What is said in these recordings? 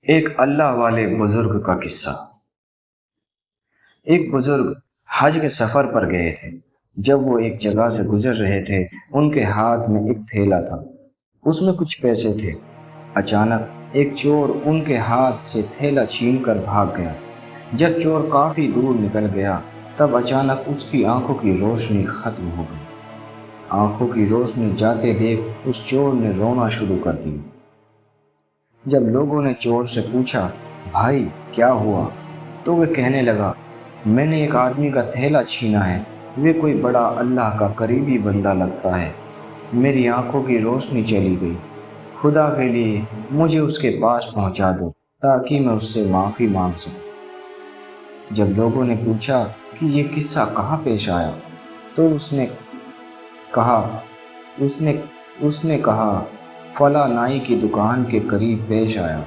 ایک اللہ والے بزرگ کا قصہ۔ ایک بزرگ حج کے سفر پر گئے تھے۔ جب وہ ایک جگہ سے گزر رہے تھے، ان کے ہاتھ میں ایک تھیلا تھا، اس میں کچھ پیسے تھے۔ اچانک ایک چور ان کے ہاتھ سے تھیلا چھین کر بھاگ گیا۔ جب چور کافی دور نکل گیا، تب اچانک اس کی آنکھوں کی روشنی ختم ہو گئی۔ آنکھوں کی روشنی جاتے دیکھ اس چور نے رونا شروع کر دی۔ جب لوگوں نے چور سے پوچھا، بھائی کیا ہوا، تو وہ کہنے لگا، میں نے ایک آدمی کا تھیلا چھینا ہے، وہ کوئی بڑا اللہ کا قریبی بندہ لگتا ہے، میری آنکھوں کی روشنی چلی گئی، خدا کے لیے مجھے اس کے پاس پہنچا دو تاکہ میں اس سے معافی مانگ سکوں۔ جب لوگوں نے پوچھا کہ یہ قصہ کہاں پیش آیا، تو اس نے کہا فلاں نائی کی دکان کے قریب پیش آیا۔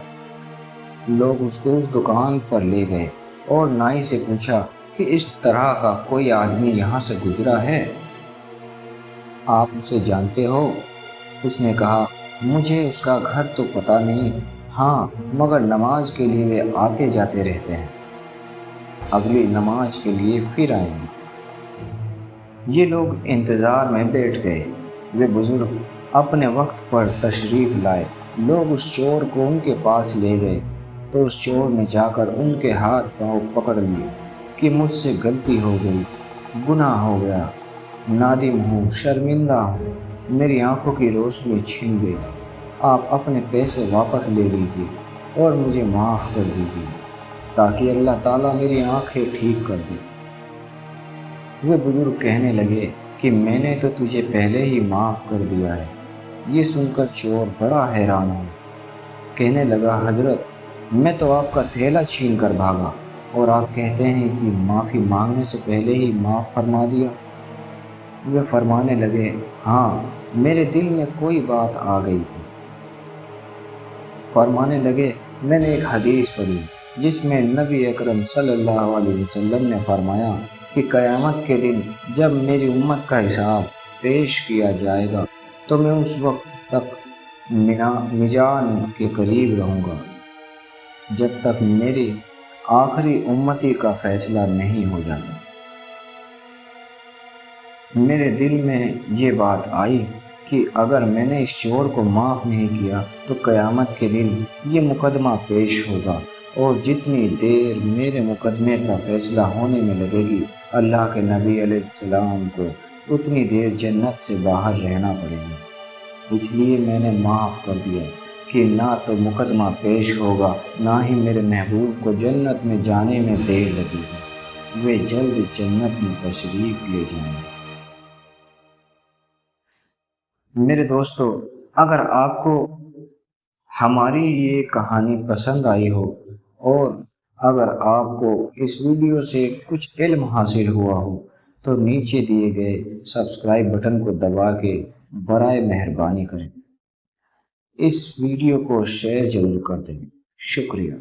لوگ اس کو اس دکان پر لے گئے اور نائی سے پوچھا کہ اس طرح کا کوئی آدمی یہاں سے گزرا ہے، آپ اسے جانتے ہو؟ اس نے کہا، مجھے اس کا گھر تو پتہ نہیں، ہاں مگر نماز کے لیے وہ آتے جاتے رہتے ہیں، اگلی نماز کے لیے پھر آئیں گے۔ یہ لوگ انتظار میں بیٹھ گئے۔ وہ بزرگ اپنے وقت پر تشریف لائے۔ لوگ اس چور کو ان کے پاس لے گئے تو اس چور نے جا کر ان کے ہاتھ پاؤں پکڑ لیے کہ مجھ سے غلطی ہو گئی، گناہ ہو گیا، نادم ہوں، شرمندہ ہوں، میری آنکھوں کی روشنی چھن گئی، آپ اپنے پیسے واپس لے لیجیے اور مجھے معاف کر دیجیے تاکہ اللہ تعالیٰ میری آنکھیں ٹھیک کر دے۔ وہ بزرگ کہنے لگے کہ میں نے تو تجھے پہلے ہی معاف کر دیا ہے۔ یہ سن کر چور بڑا حیران ہوا، کہنے لگا، حضرت میں تو آپ کا تھیلا چھین کر بھاگا اور آپ کہتے ہیں کہ معافی مانگنے سے پہلے ہی معاف فرما دیا۔ وہ فرمانے لگے، ہاں میرے دل میں کوئی بات آ گئی تھی۔ فرمانے لگے، میں نے ایک حدیث پڑھی جس میں نبی اکرم صلی اللہ علیہ وسلم نے فرمایا کہ قیامت کے دن جب میری امت کا حساب پیش کیا جائے گا تو میں اس وقت تک میزان کے قریب رہوں گا جب تک میری آخری امتی کا فیصلہ نہیں ہو جاتا۔ میرے دل میں یہ بات آئی کہ اگر میں نے اس چور کو معاف نہیں کیا تو قیامت کے دن یہ مقدمہ پیش ہوگا اور جتنی دیر میرے مقدمے کا فیصلہ ہونے میں لگے گی، اللہ کے نبی علیہ السلام کو اتنی دیر جنت سے باہر رہنا پڑے گا۔ اس لیے میں نے معاف کر دیا کہ نہ تو مقدمہ پیش ہوگا، نہ ہی میرے محبوب کو جنت میں جانے میں دیر لگے گی، وہ جلد جنت میں تشریف لے جائیں گے۔ میرے دوستو، اگر آپ کو ہماری یہ کہانی پسند آئی ہو اور اگر آپ کو اس ویڈیو سے کچھ علم حاصل ہوا ہو تو نیچے دیے گئے سبسکرائب بٹن کو دبا کے برائے مہربانی کریں، اس ویڈیو کو شیئر ضرور کر دیں۔ شکریہ۔